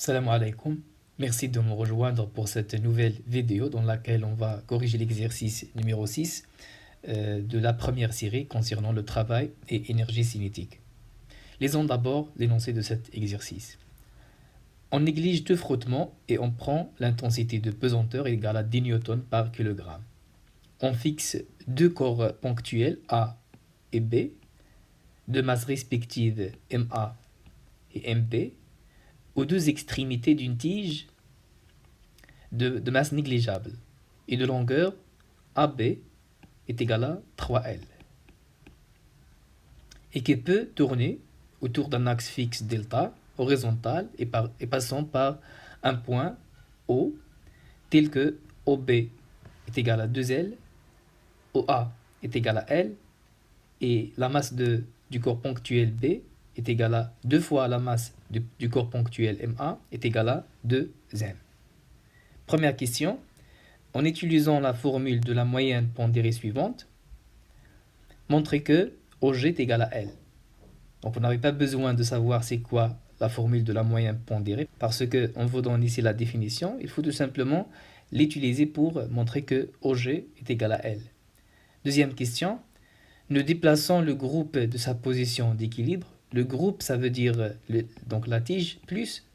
Salam alaikum. Merci de me rejoindre pour cette nouvelle vidéo dans laquelle on va corriger l'exercice numéro 6 de la première série concernant le travail et énergie cinétique. Lisons d'abord l'énoncé de cet exercice. On néglige deux frottements et on prend l'intensité de pesanteur égale à 10 newtons par kilogramme. On fixe deux corps ponctuels A et B, de masse respective MA et MB, aux deux extrémités d'une tige de masse négligeable et de longueur AB est égal à 3L et qui peut tourner autour d'un axe fixe delta horizontal et passant par un point O tel que OB est égal à 2L, OA est égal à L et la masse du corps ponctuel B est égale à 2 fois la masse du corps ponctuel MA est égale à 2M. Première question, en utilisant la formule de la moyenne pondérée suivante, montrez que OG est égal à L. Donc vous n'avez pas besoin de savoir c'est quoi la formule de la moyenne pondérée, parce qu'on vous donne ici la définition, il faut tout simplement l'utiliser pour montrer que OG est égal à L. Deuxième question, nous déplaçons le groupe de sa position d'équilibre. Le groupe, ça veut dire donc la tige plus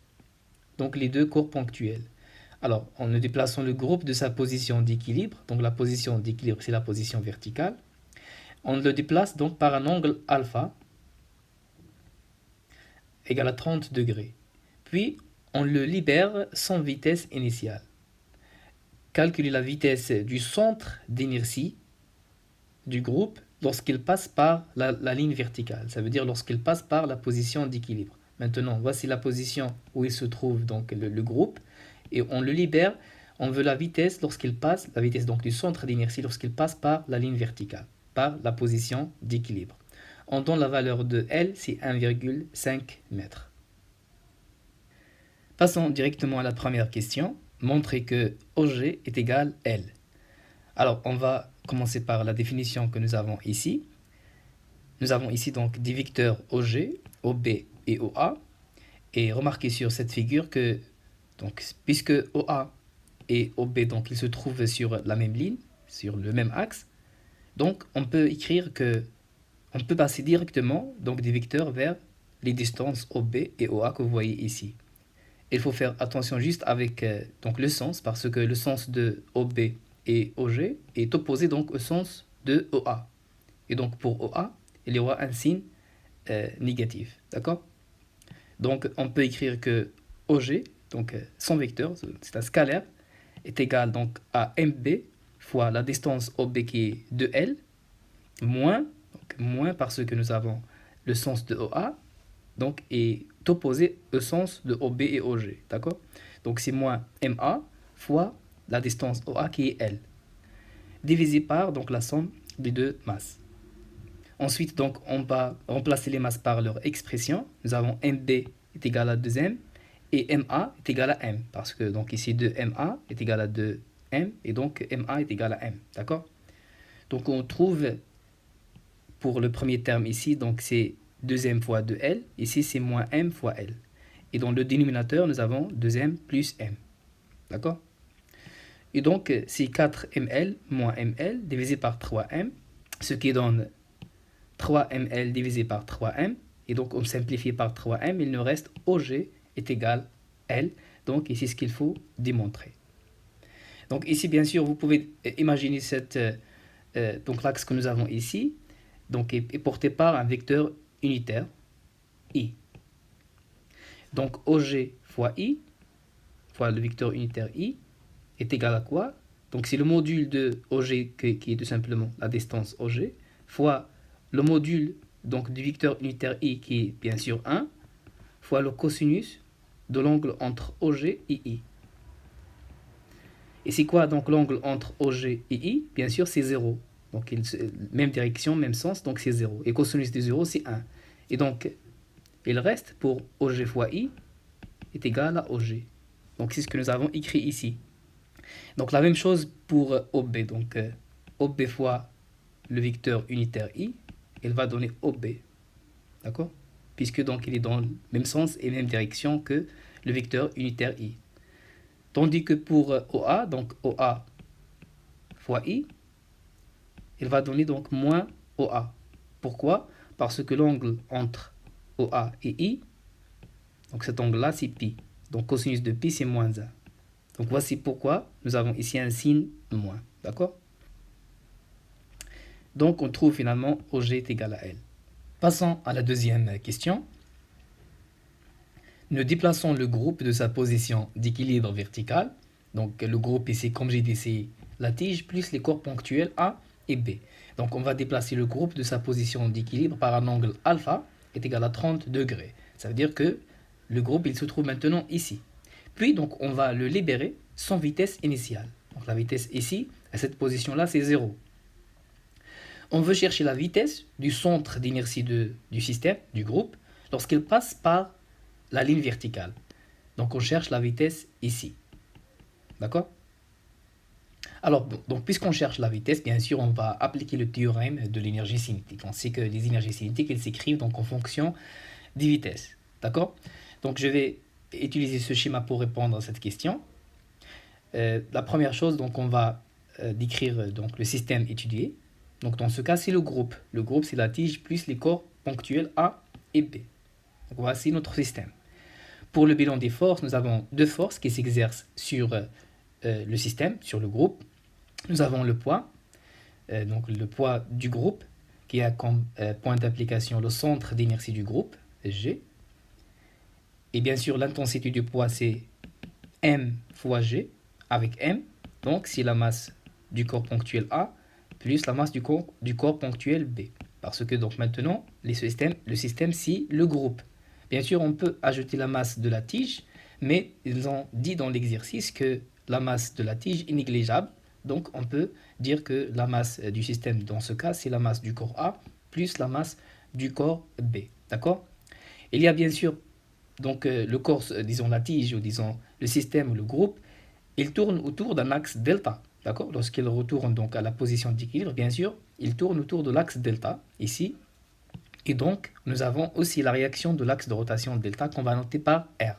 donc les deux corps ponctuels. Alors, en nous déplaçant le groupe de sa position d'équilibre, donc la position d'équilibre, c'est la position verticale, on le déplace donc par un angle alpha égal à 30 degrés. Puis, on le libère sans vitesse initiale. Calculez la vitesse du centre d'inertie du groupe lorsqu'il passe par la ligne verticale. Ça veut dire lorsqu'il passe par la position d'équilibre. Maintenant, voici la position où il se trouve donc le groupe. Et on le libère, on veut la vitesse lorsqu'il passe, la vitesse donc du centre d'inertie lorsqu'il passe par la ligne verticale, par la position d'équilibre. On donne la valeur de L, c'est 1,5 mètres. Passons directement à la première question. Montrer que OG est égal à L. Alors, on va commencer par la définition que nous avons ici. Nous avons ici donc des vecteurs OG, OB et OA. Et remarquez sur cette figure que, donc, puisque OA et OB donc, ils se trouvent sur la même ligne, sur le même axe, donc on peut écrire que on peut passer directement donc, des vecteurs vers les distances OB et OA que vous voyez ici. Il faut faire attention juste avec donc, le sens, parce que le sens de OB et OG est opposé donc au sens de OA. Et donc pour OA, il y aura un signe négatif. D'accord? Donc on peut écrire que OG, donc son vecteur, c'est un scalaire, est égal donc à MB fois la distance OB qui est 2L, moins parce que nous avons le sens de OA, donc est opposé au sens de OB et OG. D'accord? Donc c'est moins MA fois la distance OA qui est L, divisé par donc, la somme des deux masses. Ensuite, donc, on va remplacer les masses par leur expression. Nous avons MB est égal à 2M et MA est égal à M. Parce que donc ici 2MA est égal à 2M et donc MA est égal à M. D'accord? Donc on trouve pour le premier terme ici, donc c'est 2M fois 2L. Ici c'est moins M fois L. Et dans le dénominateur, nous avons 2M plus M. D'accord? Et donc c'est 4ml moins ml divisé par 3m, ce qui donne 3ml divisé par 3m. Et donc on simplifie par 3m, il nous reste OG est égal à L. Donc ici ce qu'il faut démontrer. Donc ici bien sûr vous pouvez imaginer donc l'axe que nous avons ici donc est porté par un vecteur unitaire I. Donc OG fois I fois le vecteur unitaire I est égal à quoi? Donc c'est le module de OG qui est tout simplement la distance OG fois le module donc, du vecteur unitaire I qui est bien sûr 1 fois le cosinus de l'angle entre OG et I. Et c'est quoi donc l'angle entre OG et I? Bien sûr c'est 0. Donc même direction, même sens, donc c'est 0. Et cosinus de 0 c'est 1. Et donc il reste pour OG fois I est égal à OG. Donc c'est ce que nous avons écrit ici. Donc la même chose pour OB. Donc OB fois le vecteur unitaire I, il va donner OB. D'accord? Puisque donc il est dans le même sens et même direction que le vecteur unitaire I. Tandis que pour OA, donc OA fois I, il va donner donc moins OA. Pourquoi? Parce que l'angle entre OA et I, donc cet angle-là, c'est pi. Donc cosinus de pi, c'est moins 1. Donc voici pourquoi nous avons ici un signe moins. D'accord? Donc on trouve finalement OG est égal à L. Passons à la deuxième question. Nous déplaçons le groupe de sa position d'équilibre vertical. Donc le groupe ici, comme j'ai dit, c'est la tige plus les corps ponctuels A et B. Donc on va déplacer le groupe de sa position d'équilibre par un angle alpha est égal à 30 degrés. Ça veut dire que le groupe il se trouve maintenant ici. Puis donc on va le libérer sans vitesse initiale. Donc la vitesse ici, à cette position-là, c'est 0. On veut chercher la vitesse du centre d'inertie du système, du groupe, lorsqu'il passe par la ligne verticale. Donc on cherche la vitesse ici. D'accord? Alors, donc, puisqu'on cherche la vitesse, bien sûr, on va appliquer le théorème de l'énergie cinétique. On sait que les énergies cinétiques, elles s'écrivent donc en fonction des vitesses. D'accord? Donc je vais utiliser ce schéma pour répondre à cette question. La première chose, donc on va décrire donc, le système étudié. Donc dans ce cas, c'est le groupe. Le groupe, c'est la tige plus les corps ponctuels A et B. Donc voici notre système. Pour le bilan des forces, nous avons deux forces qui s'exercent sur le système, sur le groupe. Nous avons le poids, donc le poids du groupe, qui a comme point d'application le centre d'inertie du groupe, G. Et bien sûr, l'intensité du poids, c'est M fois G, avec M. Donc, c'est la masse du corps ponctuel A plus la masse du corps ponctuel B. Parce que donc maintenant, le système, c'est le groupe. Bien sûr, on peut ajouter la masse de la tige, mais ils ont dit dans l'exercice que la masse de la tige est négligeable. Donc, on peut dire que la masse du système, dans ce cas, c'est la masse du corps A plus la masse du corps B. D'accord? Il y a bien sûr donc le corps, disons la tige, ou disons le système ou le groupe, il tourne autour d'un axe delta. D'accord? Lorsqu'il retourne donc à la position d'équilibre, bien sûr, il tourne autour de l'axe delta, ici. Et donc, nous avons aussi la réaction de l'axe de rotation delta qu'on va noter par R.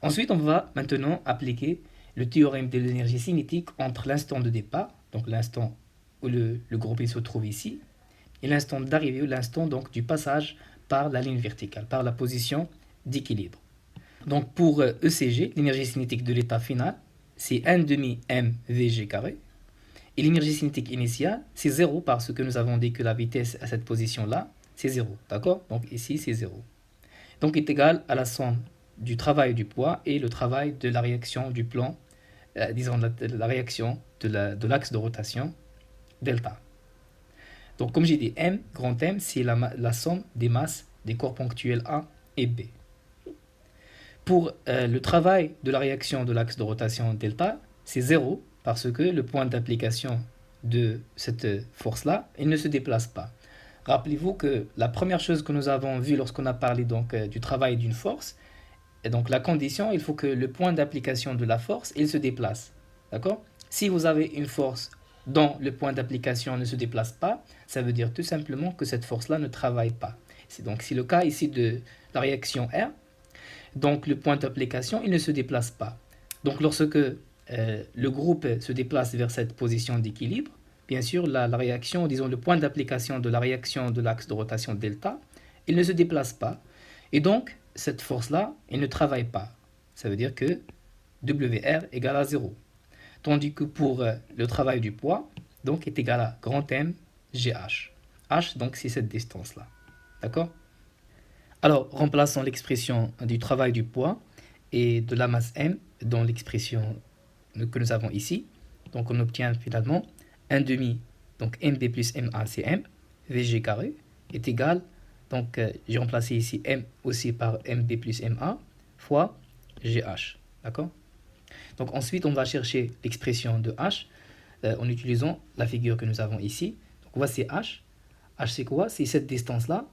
Ensuite, on va maintenant appliquer le théorème de l'énergie cinétique entre l'instant de départ, donc l'instant où le groupe il se trouve ici, et l'instant d'arrivée, ou l'instant donc du passage par la ligne verticale, par la position d'équilibre. Donc pour ECG, l'énergie cinétique de l'état final, c'est 1 demi mvg carré. Et l'énergie cinétique initiale, c'est 0 parce que nous avons dit que la vitesse à cette position-là, c'est 0. D'accord? Donc ici, c'est 0. Donc est égal à la somme du travail du poids et le travail de la réaction du plan, disons la réaction de l'axe de rotation delta. Donc comme j'ai dit, M, grand M, c'est la somme des masses des corps ponctuels A et B. Pour le travail de la réaction de l'axe de rotation delta, c'est 0 parce que le point d'application de cette force-là, il ne se déplace pas. Rappelez-vous que la première chose que nous avons vue lorsqu'on a parlé donc, du travail d'une force, et donc la condition, il faut que le point d'application de la force, il se déplace. D'accord? Si vous avez une force dont le point d'application ne se déplace pas, ça veut dire tout simplement que cette force-là ne travaille pas. C'est le cas ici de la réaction R. Donc le point d'application, il ne se déplace pas. Donc lorsque le groupe se déplace vers cette position d'équilibre, bien sûr la réaction, disons le point d'application de la réaction de l'axe de rotation delta, il ne se déplace pas. Et donc cette force-là, elle ne travaille pas. Ça veut dire que WR égale à 0. Tandis que pour le travail du poids, donc est égal à grand M GH. H, donc c'est cette distance-là. D'accord? Alors, remplaçons l'expression du travail du poids et de la masse M dans l'expression que nous avons ici. Donc, on obtient finalement 1 demi, donc MB plus MA, c'est M, VG carré, est égal, donc j'ai remplacé ici M aussi par MB plus MA, fois GH. D'accord? Donc, ensuite, on va chercher l'expression de H en utilisant la figure que nous avons ici. Donc, voici H. H, c'est quoi? C'est cette distance-là,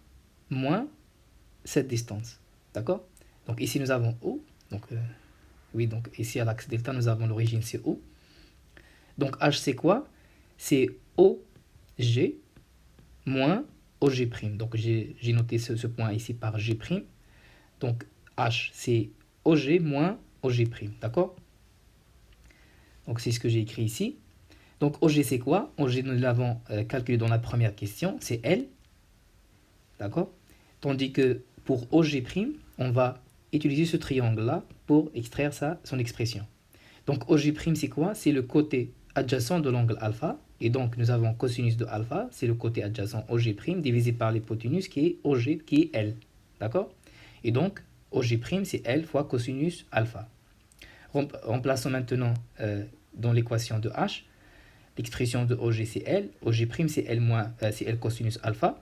moins cette distance. D'accord? Donc ici nous avons O. Donc oui, donc ici à l'axe delta nous avons l'origine, c'est O. Donc H c'est quoi? C'est OG moins OG'. Donc j'ai noté ce point ici par G'. Donc H, c'est OG moins OG', d'accord? Donc c'est ce que j'ai écrit ici. Donc OG c'est quoi? OG nous l'avons calculé dans la première question, c'est L, d'accord? Tandis que pour OG', on va utiliser ce triangle-là pour extraire son expression. Donc OG' c'est quoi? C'est le côté adjacent de l'angle alpha. Et donc nous avons cosinus de alpha, c'est le côté adjacent OG' divisé par l'hypoténuse qui est OG, qui est L. D'accord? Et donc OG' c'est L fois cosinus alpha. Remplaçons maintenant dans l'équation de H, l'expression de OG c'est L, OG' c'est L cosinus alpha.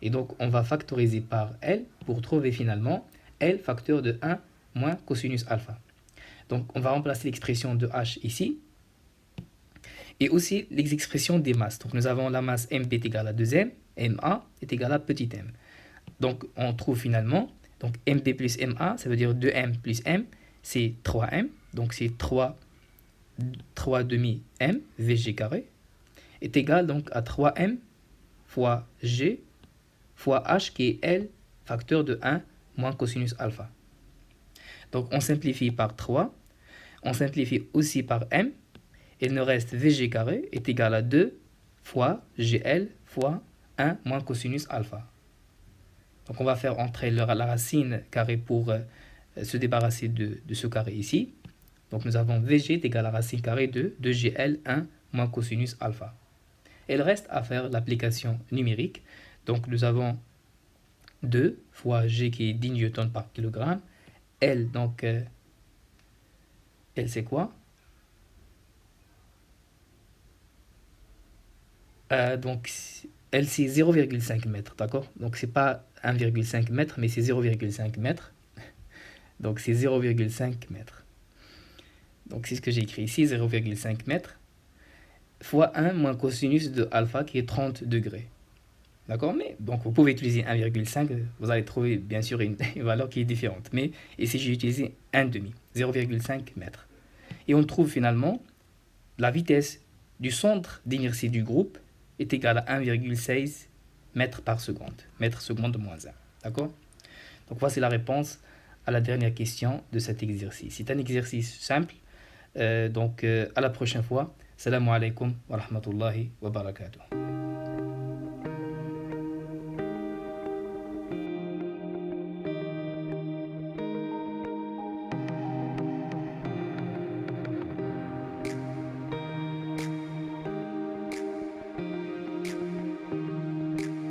Et donc on va factoriser par L pour trouver finalement L facteur de 1 moins cosinus alpha. Donc on va remplacer l'expression de H ici. Et aussi les expressions des masses. Donc nous avons la masse MP est égale à 2M, MA est égal à petit m. Donc on trouve finalement, donc MP plus MA, ça veut dire 2M plus M, c'est 3M. Donc c'est 3 demi M, VG carré, est égal donc à 3M fois G fois H qui est L facteur de 1 moins cosinus alpha. Donc on simplifie par 3, on simplifie aussi par M. Il nous reste VG carré est égal à 2 fois GL fois 1 moins cosinus alpha. Donc on va faire entrer la racine carrée pour se débarrasser de ce carré ici. Donc nous avons VG est égal à la racine carrée de 2GL 1 moins cosinus alpha. Il reste à faire l'application numérique. Donc nous avons 2 fois G qui est 10 newtons par kilogramme. L, donc, L c'est quoi? Donc L c'est 0,5 mètres, d'accord? Donc c'est pas 1,5 mètre, mais c'est 0,5 mètres. Donc c'est 0,5 mètres. Donc c'est ce que j'ai écrit ici, 0,5 mètres, fois 1 moins cosinus de alpha qui est 30 degrés. D'accord? Mais donc vous pouvez utiliser 1,5, vous allez trouver bien sûr une valeur qui est différente. Mais ici j'ai utilisé 1,5, 0,5 mètres. Et on trouve finalement la vitesse du centre d'inertie du groupe est égale à 1,16 mètres par seconde. Mètre seconde moins 1. D'accord? Donc voici la réponse à la dernière question de cet exercice. C'est un exercice simple. Donc à la prochaine fois. Salam alaikum wa rahmatullahi wa barakatuh.